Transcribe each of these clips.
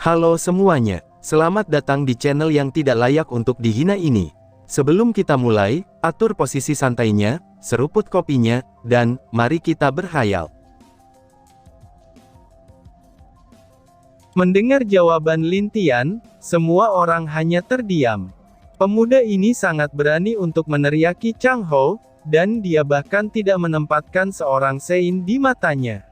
Halo semuanya, selamat datang di channel yang tidak layak untuk dihina ini. Sebelum kita mulai, atur posisi santainya, seruput kopinya, dan mari kita berkhayal. Mendengar jawaban Lin Tian, semua orang hanya terdiam. Pemuda ini sangat berani untuk meneriaki Chang Hou, dan dia bahkan tidak menempatkan seorang Sein di matanya.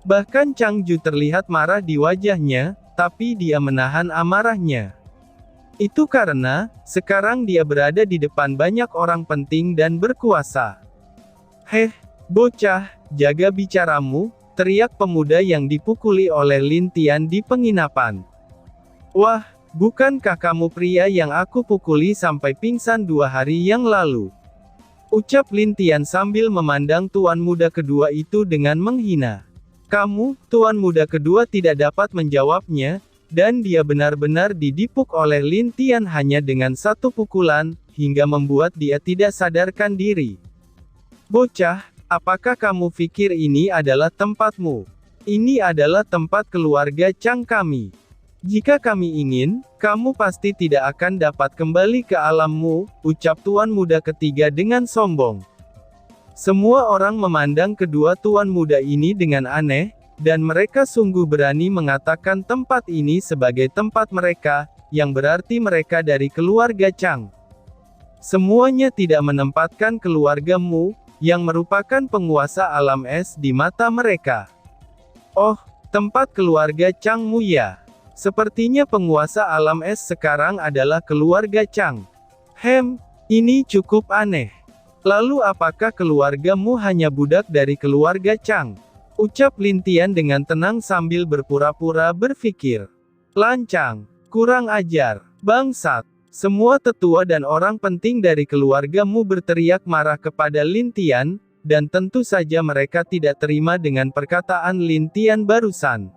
Bahkan Chang Ju terlihat marah di wajahnya, tapi dia menahan amarahnya. Itu karena, sekarang dia berada di depan banyak orang penting dan berkuasa. "Heh, bocah, jaga bicaramu," teriak pemuda yang dipukuli oleh Lin Tian di penginapan. "Wah, bukankah kamu pria yang aku pukuli sampai pingsan 2 hari yang lalu?" ucap Lin Tian sambil memandang tuan muda kedua itu dengan menghina. "Kamu," tuan muda kedua tidak dapat menjawabnya, dan dia benar-benar didipuk oleh Lin Tian hanya dengan satu pukulan, hingga membuat dia tidak sadarkan diri. "Bocah, apakah kamu pikir ini adalah tempatmu? Ini adalah tempat keluarga Chang kami. Jika kami ingin, kamu pasti tidak akan dapat kembali ke alammu," ucap tuan muda ketiga dengan sombong. Semua orang memandang kedua tuan muda ini dengan aneh, dan mereka sungguh berani mengatakan tempat ini sebagai tempat mereka, yang berarti mereka dari keluarga Chang. "Semuanya tidak menempatkan keluargamu, yang merupakan penguasa alam es di mata mereka." "Oh, tempat keluarga Changmu ya? Sepertinya penguasa alam es sekarang adalah keluarga Chang. Ini cukup aneh. Lalu apakah keluargamu hanya budak dari keluarga Chang?" ucap Lin Tian dengan tenang sambil berpura-pura berpikir. "Lancang, kurang ajar, bangsat." Semua tetua dan orang penting dari keluargamu berteriak marah kepada Lin Tian, dan tentu saja mereka tidak terima dengan perkataan Lin Tian barusan.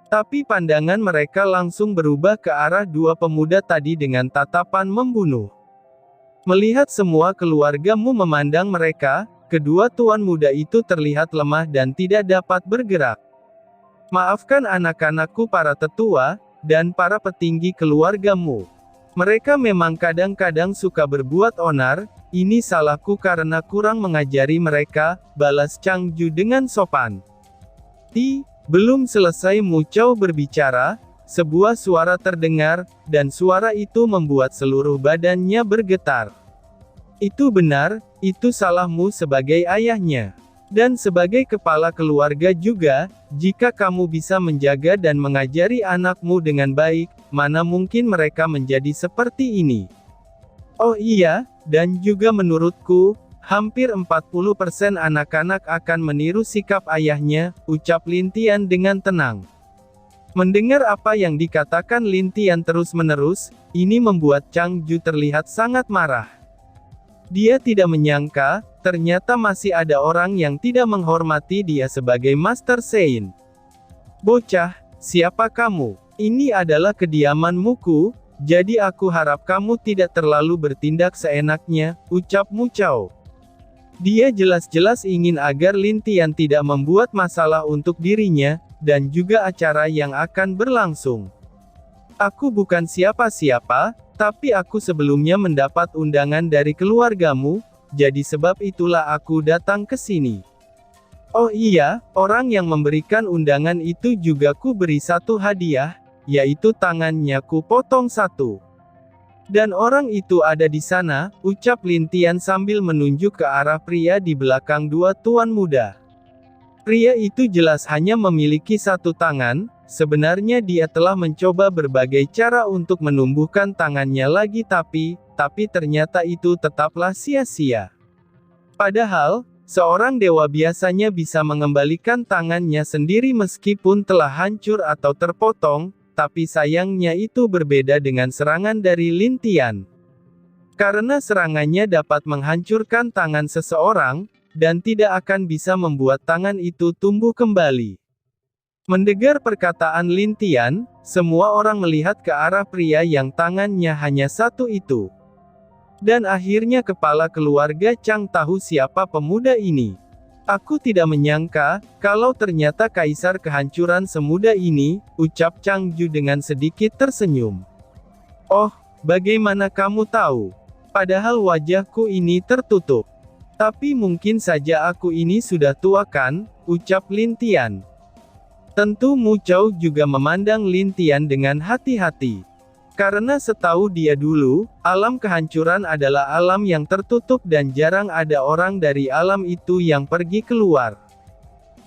Tapi pandangan mereka langsung berubah ke arah dua pemuda tadi dengan tatapan membunuh. Melihat semua keluargamu memandang mereka, kedua tuan muda itu terlihat lemah dan tidak dapat bergerak. "Maafkan anak-anakku para tetua, dan para petinggi keluargamu. Mereka memang kadang-kadang suka berbuat onar, ini salahku karena kurang mengajari mereka," balas Chang Ju dengan sopan. Belum selesai Mu Chao berbicara, sebuah suara terdengar, dan suara itu membuat seluruh badannya bergetar. "Itu benar, itu salahmu sebagai ayahnya. Dan sebagai kepala keluarga juga, jika kamu bisa menjaga dan mengajari anakmu dengan baik, mana mungkin mereka menjadi seperti ini. Oh iya, dan juga menurutku, hampir 40% anak-anak akan meniru sikap ayahnya," ucap Lin Tian dengan tenang. Mendengar apa yang dikatakan Lin Tian terus-menerus, ini membuat Chang Ju terlihat sangat marah. Dia tidak menyangka, ternyata masih ada orang yang tidak menghormati dia sebagai Master Sein. "Bocah, siapa kamu? Ini adalah kediamanmuku, jadi aku harap kamu tidak terlalu bertindak seenaknya," ucap Mu Chao. Dia jelas-jelas ingin agar Lin Tian tidak membuat masalah untuk dirinya, dan juga acara yang akan berlangsung. "Aku bukan siapa-siapa, tapi aku sebelumnya mendapat undangan dari keluargamu, jadi sebab itulah aku datang ke sini. Oh iya, orang yang memberikan undangan itu juga ku beri satu hadiah, yaitu tangannya ku potong satu. Dan orang itu ada di sana," ucap Lin Tian sambil menunjuk ke arah pria di belakang dua tuan muda. Pria itu jelas hanya memiliki satu tangan, sebenarnya dia telah mencoba berbagai cara untuk menumbuhkan tangannya lagi tapi ternyata itu tetaplah sia-sia. Padahal, seorang dewa biasanya bisa mengembalikan tangannya sendiri meskipun telah hancur atau terpotong, tapi sayangnya itu berbeda dengan serangan dari Lin Tian. Karena serangannya dapat menghancurkan tangan seseorang, dan tidak akan bisa membuat tangan itu tumbuh kembali. Mendengar perkataan Lin Tian, semua orang melihat ke arah pria yang tangannya hanya satu itu. Dan akhirnya kepala keluarga Chang tahu siapa pemuda ini. Aku tidak menyangka, kalau ternyata Kaisar Kehancuran semudah ini, ucap Changju dengan sedikit tersenyum. Oh, bagaimana kamu tahu? Padahal wajahku ini tertutup. Tapi mungkin saja aku ini sudah tua kan, ucap Lin Tian. Tentu Mu Chao juga memandang Lin Tian dengan hati-hati. Karena setahu dia dulu, alam kehancuran adalah alam yang tertutup dan jarang ada orang dari alam itu yang pergi keluar.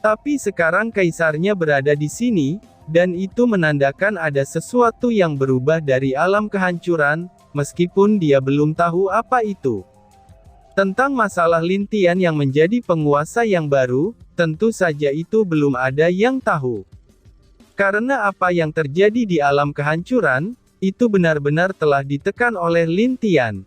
Tapi sekarang kaisarnya berada di sini, dan itu menandakan ada sesuatu yang berubah dari alam kehancuran, meskipun dia belum tahu apa itu. Tentang masalah Lin Tian yang menjadi penguasa yang baru, tentu saja itu belum ada yang tahu. Karena apa yang terjadi di alam kehancuran, itu benar-benar telah ditekan oleh Lin Tian.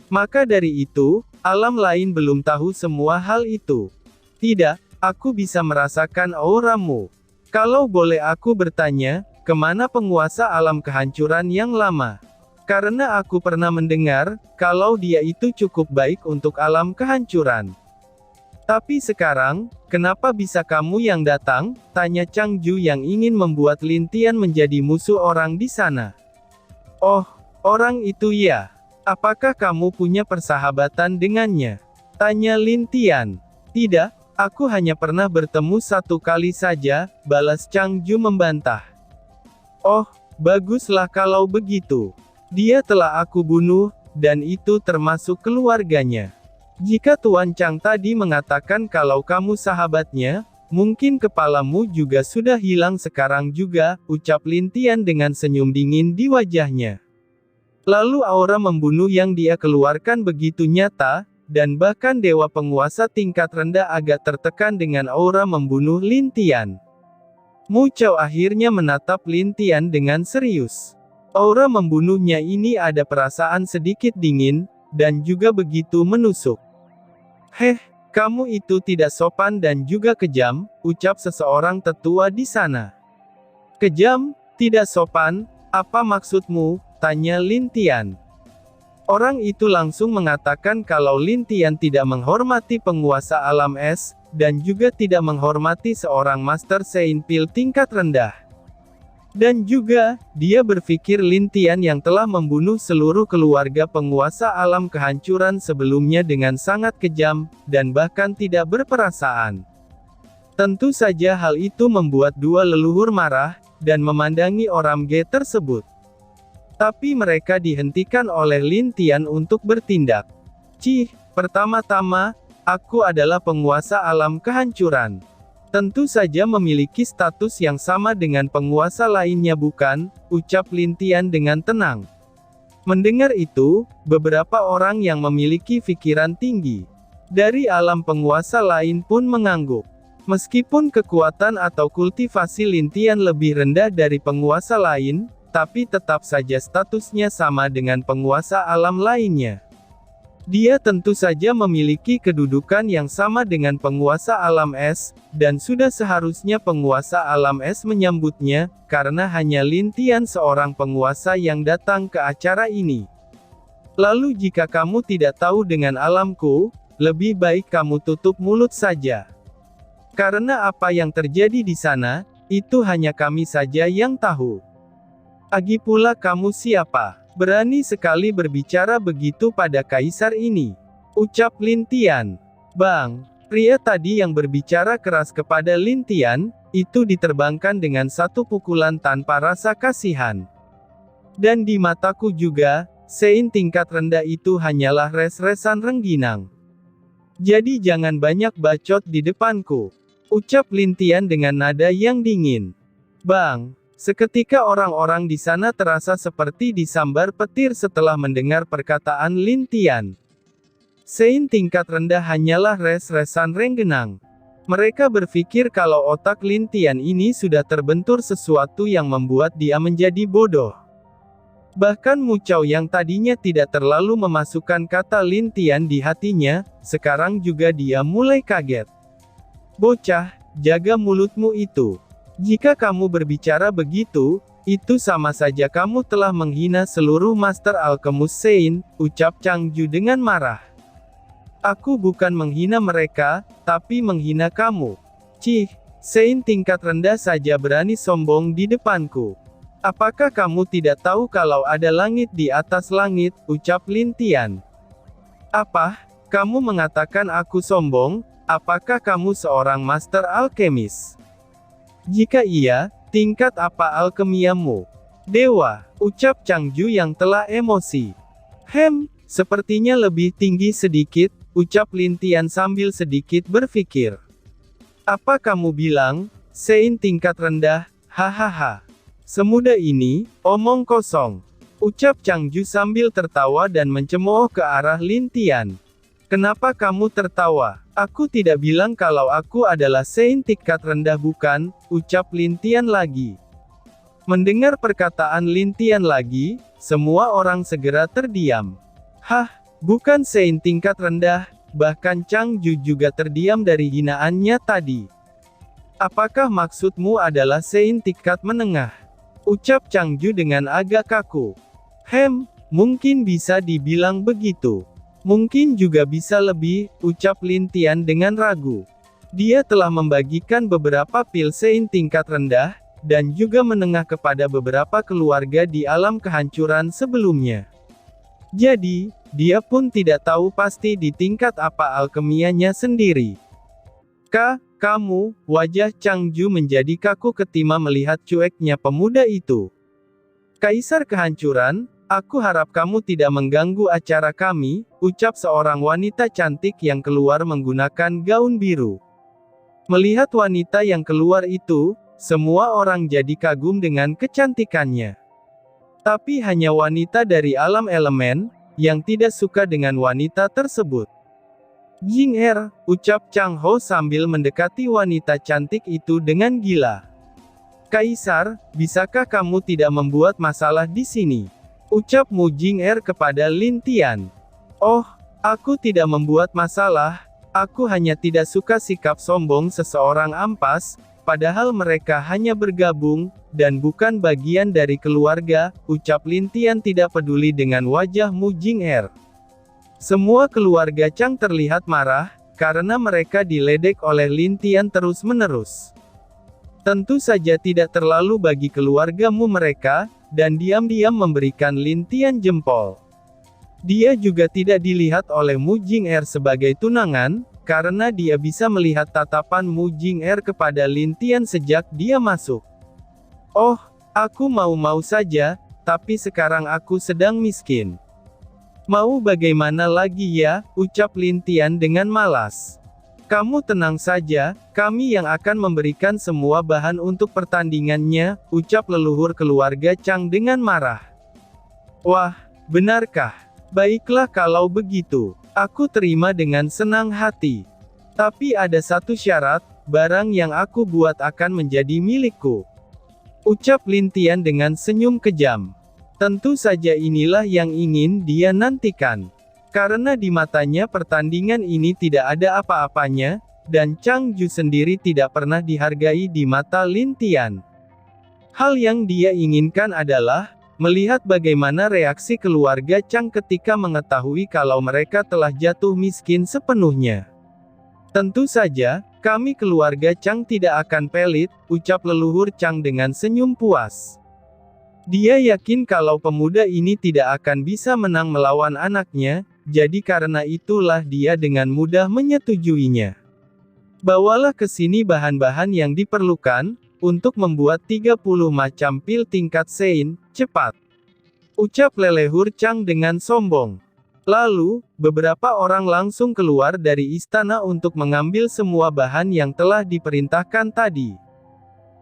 Maka dari itu, alam lain belum tahu semua hal itu. Tidak, aku bisa merasakan auramu. Kalau boleh aku bertanya, kemana penguasa alam kehancuran yang lama? Karena aku pernah mendengar, kalau dia itu cukup baik untuk alam kehancuran. Tapi sekarang, kenapa bisa kamu yang datang? Tanya Changju yang ingin membuat Lin Tian menjadi musuh orang di sana. Oh, orang itu ya. Apakah kamu punya persahabatan dengannya? Tanya Lin Tian. Tidak, aku hanya pernah bertemu satu kali saja, balas Changju membantah. Oh, baguslah kalau begitu. Dia telah aku bunuh, dan itu termasuk keluarganya. Jika Tuan Chang tadi mengatakan kalau kamu sahabatnya, mungkin kepalamu juga sudah hilang sekarang juga, ucap Lin Tian dengan senyum dingin di wajahnya. Lalu aura membunuh yang dia keluarkan begitu nyata, dan bahkan dewa penguasa tingkat rendah agak tertekan dengan aura membunuh Lin Tian. Mu Chao akhirnya menatap Lin Tian dengan serius. Aura membunuhnya ini ada perasaan sedikit dingin, dan juga begitu menusuk. Heh, kamu itu tidak sopan dan juga kejam, ucap seseorang tetua di sana. Kejam? Tidak sopan? Apa maksudmu? Tanya Lin Tian. Orang itu langsung mengatakan kalau Lin Tian tidak menghormati penguasa alam es, dan juga tidak menghormati seorang Master Sein Pil tingkat rendah. Dan juga, dia berpikir Lin Tian yang telah membunuh seluruh keluarga penguasa alam kehancuran sebelumnya dengan sangat kejam, dan bahkan tidak berperasaan. Tentu saja hal itu membuat dua leluhur marah, dan memandangi orang Ge tersebut. Tapi mereka dihentikan oleh Lin Tian untuk bertindak. Cih, pertama-tama, aku adalah penguasa alam kehancuran. Tentu saja memiliki status yang sama dengan penguasa lainnya bukan, ucap Lin Tian dengan tenang. Mendengar itu, beberapa orang yang memiliki pikiran tinggi dari alam penguasa lain pun mengangguk. Meskipun kekuatan atau kultivasi Lin Tian lebih rendah dari penguasa lain, tapi tetap saja statusnya sama dengan penguasa alam lainnya. Dia tentu saja memiliki kedudukan yang sama dengan penguasa alam es, dan sudah seharusnya penguasa alam es menyambutnya, karena hanya Lin Tian seorang penguasa yang datang ke acara ini. Lalu jika kamu tidak tahu dengan alamku, lebih baik kamu tutup mulut saja. Karena apa yang terjadi di sana, itu hanya kami saja yang tahu. Lagi pula kamu siapa? Berani sekali berbicara begitu pada kaisar ini. Ucap Lin Tian. Bang, pria tadi yang berbicara keras kepada Lin Tian, itu diterbangkan dengan satu pukulan tanpa rasa kasihan. Dan di mataku juga, Sein tingkat rendah itu hanyalah res-resan rengginang. Jadi jangan banyak bacot di depanku. Ucap Lin Tian dengan nada yang dingin. Bang. Seketika orang-orang di sana terasa seperti disambar petir setelah mendengar perkataan Lin Tian. Sein tingkat rendah hanyalah res-resan rengginang. Mereka berpikir kalau otak Lin Tian ini sudah terbentur sesuatu yang membuat dia menjadi bodoh. Bahkan Mu Chao yang tadinya tidak terlalu memasukkan kata Lin Tian di hatinya, sekarang juga dia mulai kaget. Bocah, jaga mulutmu itu. Jika kamu berbicara begitu, itu sama saja kamu telah menghina seluruh Master Alkemus Sein, ucap Changju dengan marah. Aku bukan menghina mereka, tapi menghina kamu. Cih, Sein tingkat rendah saja berani sombong di depanku. Apakah kamu tidak tahu kalau ada langit di atas langit, ucap Lin Tian. Apa? Kamu mengatakan aku sombong? Apakah kamu seorang master alkemis? Jika iya, tingkat apa alkemiamu? Dewa, ucap Changju yang telah emosi. Sepertinya lebih tinggi sedikit, ucap Lin Tian sambil sedikit berpikir. Apa kamu bilang, Sein tingkat rendah, hahaha. Semudah ini, omong kosong. Ucap Changju sambil tertawa dan mencemooh ke arah Lin Tian. Kenapa kamu tertawa? Aku tidak bilang kalau aku adalah Sein tingkat rendah bukan, ucap Lin Tian lagi. Mendengar perkataan Lin Tian lagi, semua orang segera terdiam. Bukan Sein tingkat rendah, bahkan Changju juga terdiam dari hinaannya tadi. Apakah maksudmu adalah Sein tingkat menengah? Ucap Changju dengan agak kaku. Mungkin bisa dibilang begitu. Mungkin juga bisa lebih, ucap Lin Tian dengan ragu. Dia telah membagikan beberapa pil Sein tingkat rendah, dan juga menengah kepada beberapa keluarga di alam kehancuran sebelumnya. Jadi, dia pun tidak tahu pasti di tingkat apa alkemianya sendiri. Kamu, wajah Changju menjadi kaku ketika melihat cueknya pemuda itu. Kaisar kehancuran, aku harap kamu tidak mengganggu acara kami, ucap seorang wanita cantik yang keluar menggunakan gaun biru. Melihat wanita yang keluar itu, semua orang jadi kagum dengan kecantikannya. Tapi hanya wanita dari alam elemen, yang tidak suka dengan wanita tersebut. Jing ucap Chang Ho sambil mendekati wanita cantik itu dengan gila. Kaisar, bisakah kamu tidak membuat masalah di sini? Ucap Mu Jing kepada Lin Tian. Oh, aku tidak membuat masalah, aku hanya tidak suka sikap sombong seseorang ampas, padahal mereka hanya bergabung, dan bukan bagian dari keluarga, ucap Lin Tian tidak peduli dengan wajah Mu Jing. Semua keluarga Chang terlihat marah, karena mereka diledek oleh Lin Tian terus-menerus. Tentu saja tidak terlalu bagi keluargamu mereka, dan diam-diam memberikan Lin Tian jempol. Dia juga tidak dilihat oleh Mu Jing sebagai tunangan, karena dia bisa melihat tatapan Mu Jing kepada Lin Tian sejak dia masuk. Oh, aku mau-mau saja, tapi sekarang aku sedang miskin. Mau bagaimana lagi ya, ucap Lin Tian dengan malas. Kamu tenang saja, kami yang akan memberikan semua bahan untuk pertandingannya, ucap leluhur keluarga Chang dengan marah. Wah, benarkah? Baiklah kalau begitu, aku terima dengan senang hati. Tapi ada satu syarat, barang yang aku buat akan menjadi milikku. Ucap Lin Tian dengan senyum kejam. Tentu saja inilah yang ingin dia nantikan. Karena di matanya pertandingan ini tidak ada apa-apanya, dan Changju sendiri tidak pernah dihargai di mata Lin Tian. Hal yang dia inginkan adalah, melihat bagaimana reaksi keluarga Chang ketika mengetahui kalau mereka telah jatuh miskin sepenuhnya. Tentu saja, kami keluarga Chang tidak akan pelit, ucap leluhur Chang dengan senyum puas. Dia yakin kalau pemuda ini tidak akan bisa menang melawan anaknya, jadi karena itulah dia dengan mudah menyetujuinya. Bawalah ke sini bahan-bahan yang diperlukan, untuk membuat 30 macam pil tingkat Sein, cepat. Ucap leluhur Chang dengan sombong. Lalu, beberapa orang langsung keluar dari istana untuk mengambil semua bahan yang telah diperintahkan tadi.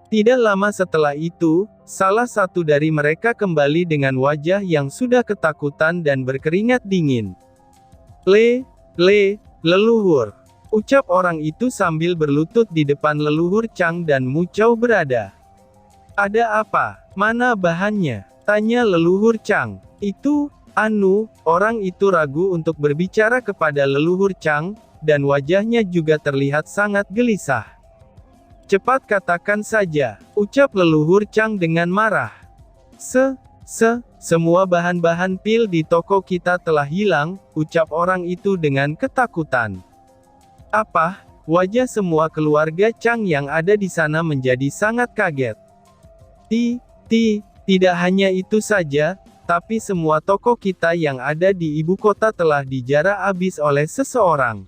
Tidak lama setelah itu, salah satu dari mereka kembali dengan wajah yang sudah ketakutan dan berkeringat dingin. Leluhur. Ucap orang itu sambil berlutut di depan leluhur Chang dan Mu Chao berada. Ada apa? Mana bahannya? Tanya leluhur Chang. Orang itu ragu untuk berbicara kepada leluhur Chang, dan wajahnya juga terlihat sangat gelisah. Cepat katakan saja, ucap leluhur Chang dengan marah. Semua bahan-bahan pil di toko kita telah hilang, ucap orang itu dengan ketakutan. Apa? Wajah semua keluarga Chang yang ada di sana menjadi sangat kaget. Tidak hanya itu saja, tapi semua toko kita yang ada di ibu kota telah dijara habis oleh seseorang.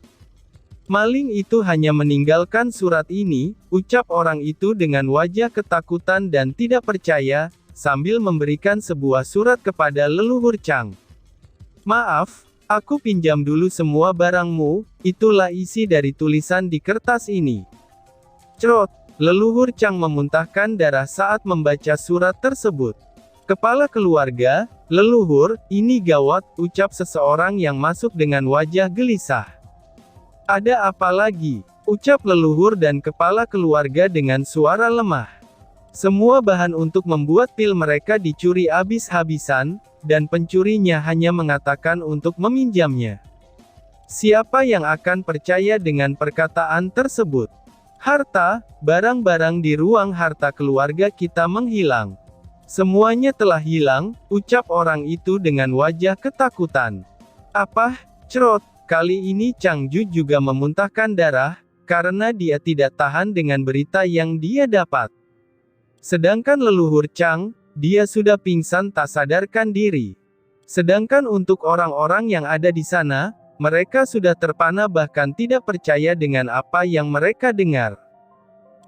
Maling itu hanya meninggalkan surat ini, ucap orang itu dengan wajah ketakutan dan tidak percaya, sambil memberikan sebuah surat kepada leluhur Chang. Maaf, aku pinjam dulu semua barangmu, itulah isi dari tulisan di kertas ini. Cerot, leluhur Chang memuntahkan darah saat membaca surat tersebut. Kepala keluarga, leluhur, ini gawat, ucap seseorang yang masuk dengan wajah gelisah. Ada apa lagi? Ucap leluhur dan kepala keluarga dengan suara lemah. Semua bahan untuk membuat pil mereka dicuri habis-habisan, dan pencurinya hanya mengatakan untuk meminjamnya. Siapa yang akan percaya dengan perkataan tersebut? Harta, barang-barang di ruang harta keluarga kita menghilang. Semuanya telah hilang, ucap orang itu dengan wajah ketakutan. Apa? Cerot. Kali ini Chang Ju juga memuntahkan darah, karena dia tidak tahan dengan berita yang dia dapat. Sedangkan leluhur Chang, dia sudah pingsan tak sadarkan diri. Sedangkan untuk orang-orang yang ada di sana, mereka sudah terpana bahkan tidak percaya dengan apa yang mereka dengar.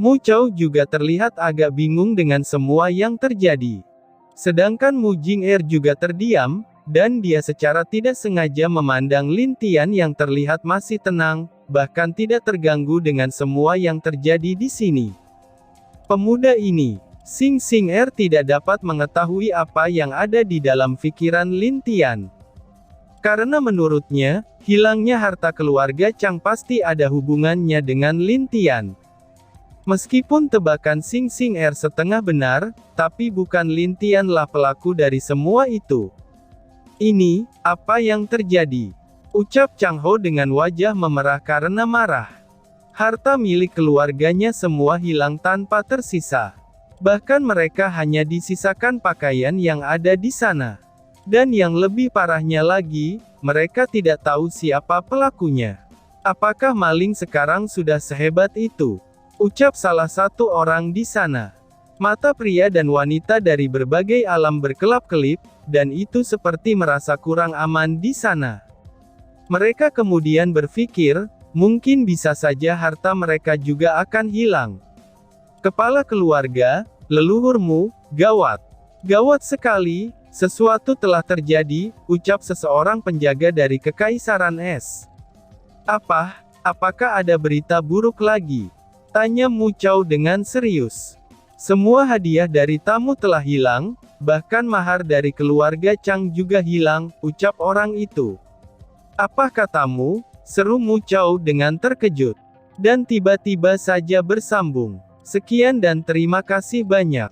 Mu Chao juga terlihat agak bingung dengan semua yang terjadi. Sedangkan Mu Jing-er juga terdiam, dan dia secara tidak sengaja memandang Lin Tian yang terlihat masih tenang, bahkan tidak terganggu dengan semua yang terjadi di sini. Pemuda ini, Xing Xing-er tidak dapat mengetahui apa yang ada di dalam pikiran Lin Tian. Karena menurutnya, hilangnya harta keluarga Chang pasti ada hubungannya dengan Lin Tian. Meskipun tebakan Xing Xing-er setengah benar, tapi bukan Lin Tian-lah pelaku dari semua itu. Ini, apa yang terjadi? Ucap Chang Ho dengan wajah memerah karena marah. Harta milik keluarganya semua hilang tanpa tersisa. Bahkan mereka hanya disisakan pakaian yang ada di sana. Dan yang lebih parahnya lagi, mereka tidak tahu siapa pelakunya. Apakah maling sekarang sudah sehebat itu? Ucap salah satu orang di sana. Mata pria dan wanita dari berbagai alam berkelap-kelip, dan itu seperti merasa kurang aman di sana. Mereka kemudian berpikir, mungkin bisa saja harta mereka juga akan hilang. Kepala keluarga, leluhurmu, gawat. Gawat sekali, sesuatu telah terjadi, ucap seseorang penjaga dari Kekaisaran Es. Apakah ada berita buruk lagi? Tanya Mu Chao dengan serius. Semua hadiah dari tamu telah hilang, bahkan mahar dari keluarga Chang juga hilang, ucap orang itu. Apa katamu? Seru Mu Chao dengan terkejut. Dan tiba-tiba saja bersambung. Sekian dan terima kasih banyak.